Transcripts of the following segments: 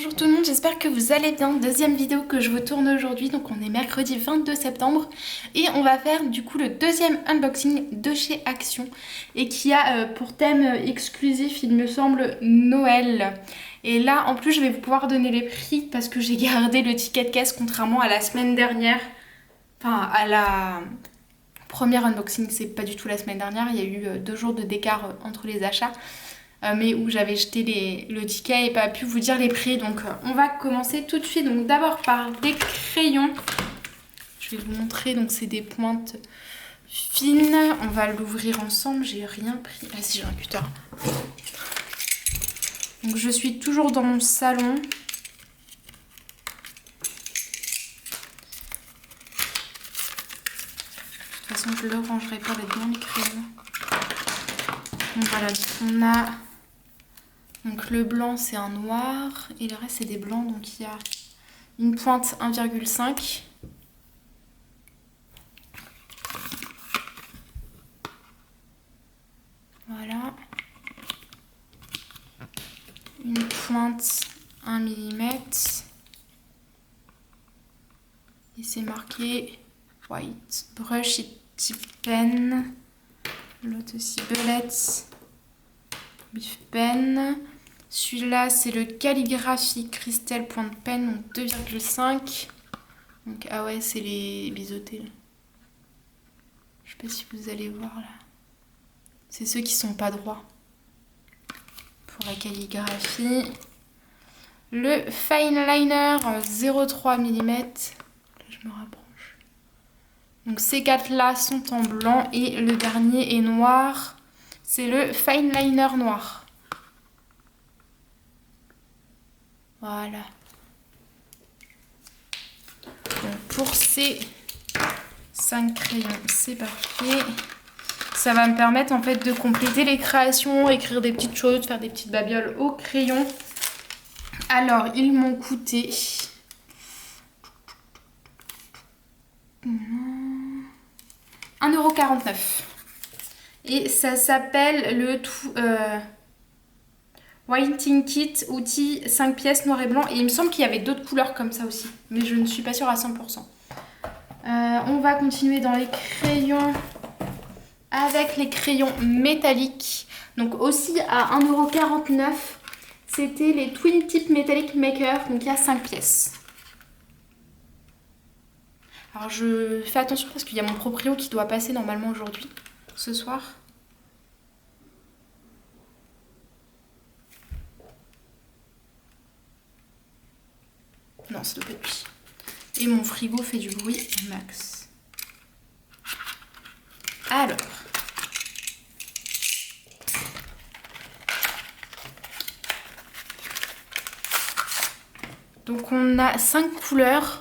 Bonjour tout le monde, j'espère que vous allez bien. Deuxième vidéo que je vous tourne aujourd'hui, donc on est mercredi 22 septembre et on va faire du coup le deuxième unboxing de chez Action et qui a pour thème exclusif, il me semble, Noël. Et là en plus je vais vous pouvoir donner les prix parce que j'ai gardé le ticket de caisse contrairement à la semaine dernière, enfin à la première unboxing, c'est pas du tout la semaine dernière, il y a eu 2 jours de décart entre les achats. Mais où j'avais jeté le ticket et pas pu vous dire les prix. Donc on va commencer tout de suite. Donc d'abord par des crayons. Je vais vous montrer. Donc c'est des pointes fines. On va l'ouvrir ensemble. J'ai rien pris. Ah si, j'ai un cutter. Donc je suis toujours dans mon salon. De toute façon je le rangerai pas là-dedans les crayons. Donc voilà, on a... Donc le blanc c'est un noir et le reste c'est des blancs, donc il y a une pointe 1,5. Voilà. Une pointe 1 mm. Et c'est marqué white brush et tip pen. L'autre aussi bullet, biff pen. Celui-là, c'est le Calligraphy Crystal Point Pen, donc 2,5. Donc, ah ouais, c'est les biseautés. Là. Je sais pas si vous allez voir là. C'est ceux qui sont pas droits. Pour la calligraphie. Le Fine Liner 0,3 mm. Là, je me rapproche. Donc, ces 4 là sont en blanc et le dernier est noir. C'est le Fine Liner noir. Voilà. Donc pour ces 5 crayons, c'est parfait. Ça va me permettre en fait de compléter les créations, écrire des petites choses, faire des petites babioles au crayon. Alors, ils m'ont coûté 1,49 €. Et ça s'appelle le Whiting Kit, outil 5 pièces noir et blanc. Et il me semble qu'il y avait d'autres couleurs comme ça aussi. Mais je ne suis pas sûre à 100%. On va continuer dans les crayons avec les crayons métalliques. Donc aussi à 1,49 €. C'était les Twin Tip Metallic Maker. Donc il y a 5 pièces. Alors je fais attention parce qu'il y a mon proprio qui doit passer normalement aujourd'hui, ce soir. Non, ça doit pas être lui. Et mon frigo fait du bruit max. Alors. Donc on a 5 couleurs.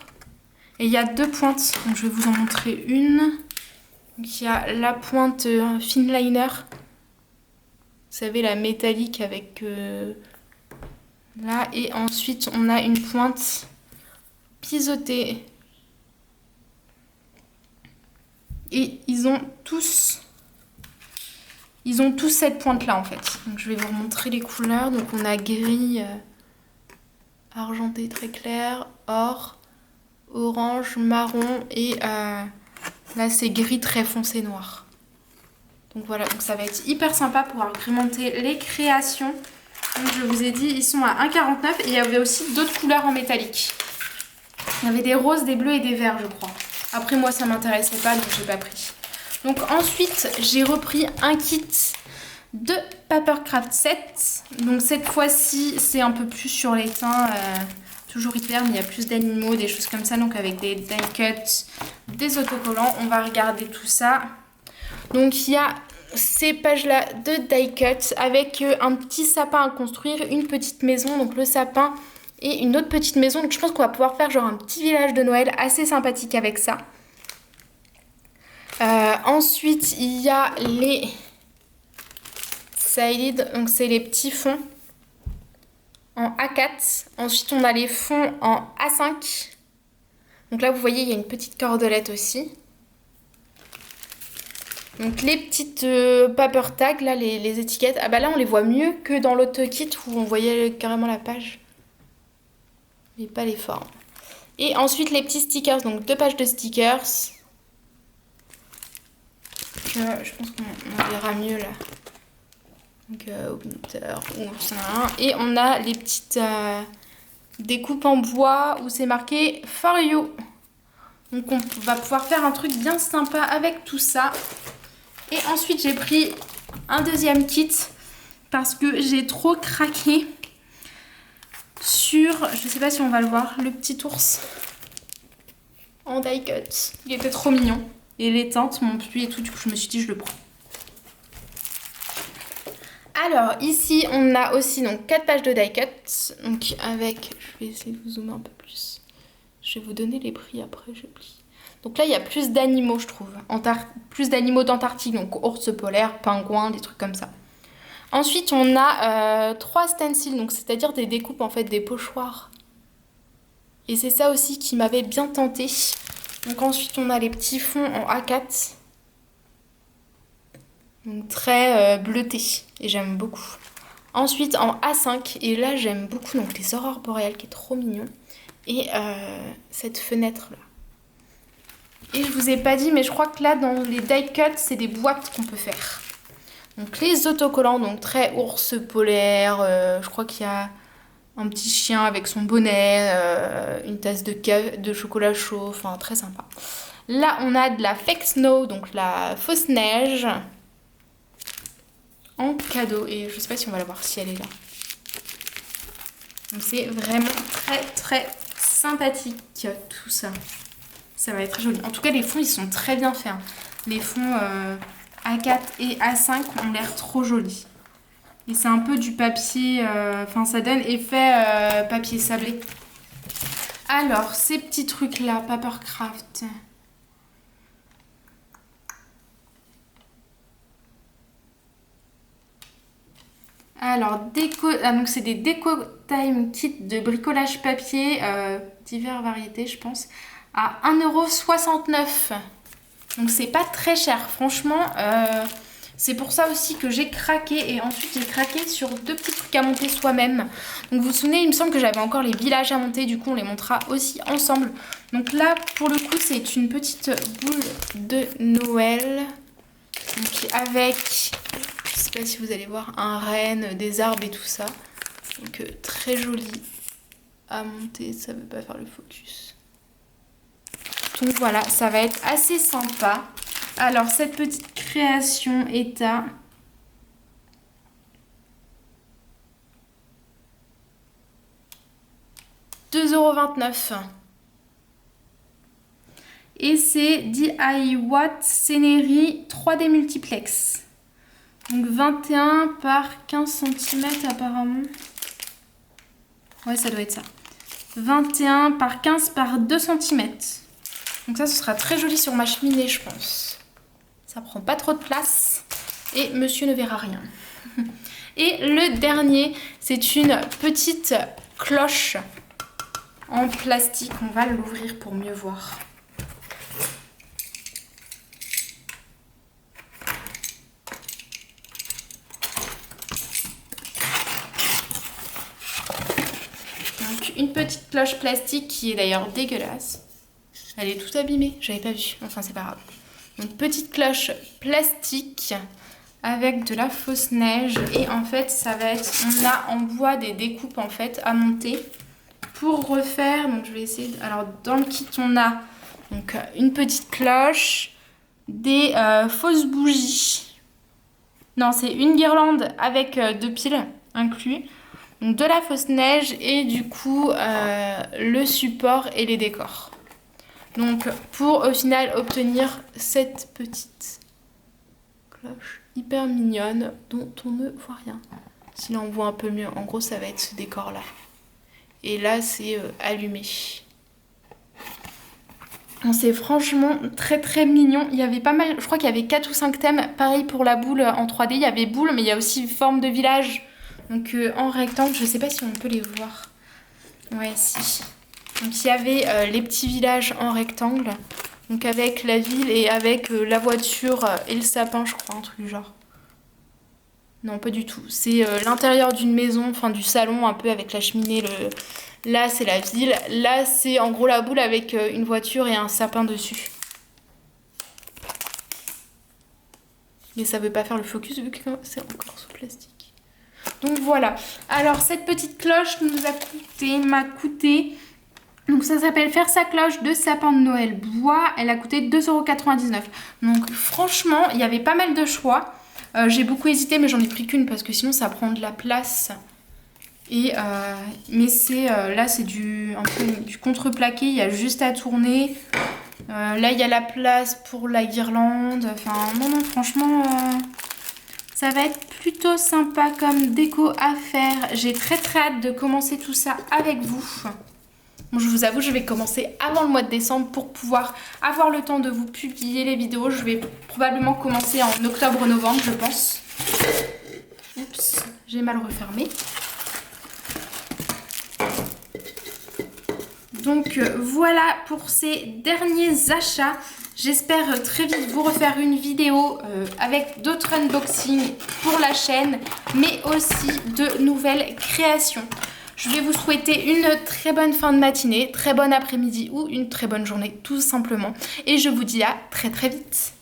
Et il y a 2 pointes. Donc je vais vous en montrer une. Donc il y a la pointe Fine Liner. Vous savez, la métallique avec... là. Et ensuite on a une pointe... biseauté. Et ils ont tous cette pointe là en fait. Donc je vais vous montrer les couleurs. Donc on a gris argenté très clair, or, orange, marron et là c'est gris très foncé noir. Donc voilà, donc ça va être hyper sympa pour agrémenter les créations. Donc je vous ai dit, ils sont à 1,49 € et il y avait aussi d'autres couleurs en métallique. Il y avait des roses, des bleus et des verts, je crois. Après, moi, ça m'intéressait pas, donc j'ai pas pris. Donc ensuite, j'ai repris un kit de Papercraft 7. Donc cette fois-ci, c'est un peu plus sur les teints. Toujours hiver, mais il y a plus d'animaux, des choses comme ça. Donc avec des die cuts, des autocollants. On va regarder tout ça. Donc il y a ces pages-là de die cuts avec un petit sapin à construire, une petite maison. Donc le sapin... et une autre petite maison, donc je pense qu'on va pouvoir faire genre un petit village de Noël assez sympathique avec ça. Ensuite, il y a les sided, donc c'est les petits fonds en A4. Ensuite, on a les fonds en A5. Donc là, vous voyez, il y a une petite cordelette aussi. Donc les petites paper tags, là, les étiquettes. Ah bah là, on les voit mieux que dans l'autre kit où on voyait carrément la page. mais pas les formes. Et ensuite les petits stickers, donc 2 pages de stickers. Je pense qu'on verra mieux là. Donc Winter ou ça. Et on a les petites découpes en bois où c'est marqué For You. Donc on va pouvoir faire un truc bien sympa avec tout ça. Et ensuite j'ai pris un deuxième kit parce que j'ai trop craqué sur, je sais pas si on va le voir, le petit ours en die cut. Il était trop mignon. Et les teintes m'ont plu et tout, du coup je me suis dit je le prends. Alors ici on a aussi donc 4 pages de die cut. Donc avec, je vais essayer de vous zoomer un peu plus. Je vais vous donner les prix après, je plie. Donc là il y a plus d'animaux je trouve. Plus d'animaux d'Antarctique, donc ours polaire, pingouins, des trucs comme ça. Ensuite on a 3 stencils, donc c'est-à-dire des découpes en fait, des pochoirs. Et c'est ça aussi qui m'avait bien tenté. Donc ensuite on a les petits fonds en A4. Donc très bleuté et j'aime beaucoup. Ensuite en A5 et là j'aime beaucoup donc les aurores boréales qui est trop mignon. Et cette fenêtre là. Et je vous ai pas dit mais je crois que là dans les die cuts c'est des boîtes qu'on peut faire. Donc les autocollants donc très ours polaire. Je crois qu'il y a un petit chien avec son bonnet, une tasse de chocolat chaud, enfin très sympa. Là on a de la fake snow donc la fausse neige. En cadeau et je sais pas si on va la voir si elle est là. Donc c'est vraiment très sympathique tout ça. Ça va être très joli. En tout cas les fonds ils sont très bien faits. Les fonds A4 et A5 ont l'air trop jolis. Et c'est un peu du papier, enfin ça donne effet papier sablé. Alors ces petits trucs là, Papercraft. Alors, donc c'est des Déco Time Kit de bricolage papier, diverses variétés, je pense, à 1,69 €. Donc, c'est pas très cher. Franchement, c'est pour ça aussi que j'ai craqué. Et ensuite, j'ai craqué sur 2 petits trucs à monter soi-même. Donc, vous vous souvenez, il me semble que j'avais encore les villages à monter. Du coup, on les montera aussi ensemble. Donc là, pour le coup, c'est une petite boule de Noël. Donc, avec... Je sais pas si vous allez voir un renne, des arbres et tout ça. Donc très joli à monter, ça veut pas faire le focus. Donc voilà, ça va être assez sympa. Alors cette petite création est à 2,29 €. Et c'est DIY Scenery 3D Multiplex. Donc 21 par 15 cm apparemment. Ouais, ça doit être ça. 21 par 15 par 2 cm. Donc ça, ce sera très joli sur ma cheminée, je pense. Ça prend pas trop de place. Et monsieur ne verra rien. Et le dernier, c'est une petite cloche en plastique. On va l'ouvrir pour mieux voir. Une petite cloche plastique qui est d'ailleurs dégueulasse. Elle est toute abîmée, j'avais pas vu. Enfin, c'est pas grave. Donc, petite cloche plastique avec de la fausse neige. Et en fait, ça va être... On a en bois des découpes en fait à monter pour refaire. Donc, je vais essayer... Alors, dans le kit, on a donc une petite cloche, des fausses bougies. Non, c'est une guirlande avec 2 piles inclus. Donc de la fausse neige et du coup le support et les décors. Donc pour au final obtenir cette petite cloche hyper mignonne dont on ne voit rien. Si là on voit un peu mieux, en gros ça va être ce décor là. Et là c'est allumé. C'est franchement très mignon. Il y avait pas mal, je crois qu'il y avait 4 ou 5 thèmes. Pareil pour la boule en 3D, il y avait boule mais il y a aussi forme de village. Donc en rectangle, je sais pas si on peut les voir. Ouais, si. Donc il y avait les petits villages en rectangle. Donc avec la ville et avec la voiture et le sapin, je crois, un truc du genre. Non, pas du tout. C'est l'intérieur d'une maison, enfin du salon un peu avec la cheminée. Là, c'est la ville. Là, c'est en gros la boule avec une voiture et un sapin dessus. Mais ça veut pas faire le focus vu que c'est encore sous plastique. Donc voilà. Alors cette petite cloche m'a coûté... Donc ça s'appelle Faire sa cloche de sapin de Noël bois. Elle a coûté 2,99 €. Donc franchement, il y avait pas mal de choix. J'ai beaucoup hésité mais j'en ai pris qu'une parce que sinon ça prend de la place. Et mais c'est là c'est un peu du contreplaqué, il y a juste à tourner. Là il y a la place pour la guirlande. Enfin non franchement ça va être plutôt sympa comme déco à faire. J'ai très hâte de commencer tout ça avec vous. Bon, je vous avoue, je vais commencer avant le mois de décembre pour pouvoir avoir le temps de vous publier les vidéos. Je vais probablement commencer en octobre-novembre, je pense. Oups, j'ai mal refermé. Donc voilà pour ces derniers achats. J'espère très vite vous refaire une vidéo avec d'autres unboxings pour la chaîne, mais aussi de nouvelles créations. Je vais vous souhaiter une très bonne fin de matinée, très bon après-midi ou une très bonne journée tout simplement. Et je vous dis à très très vite.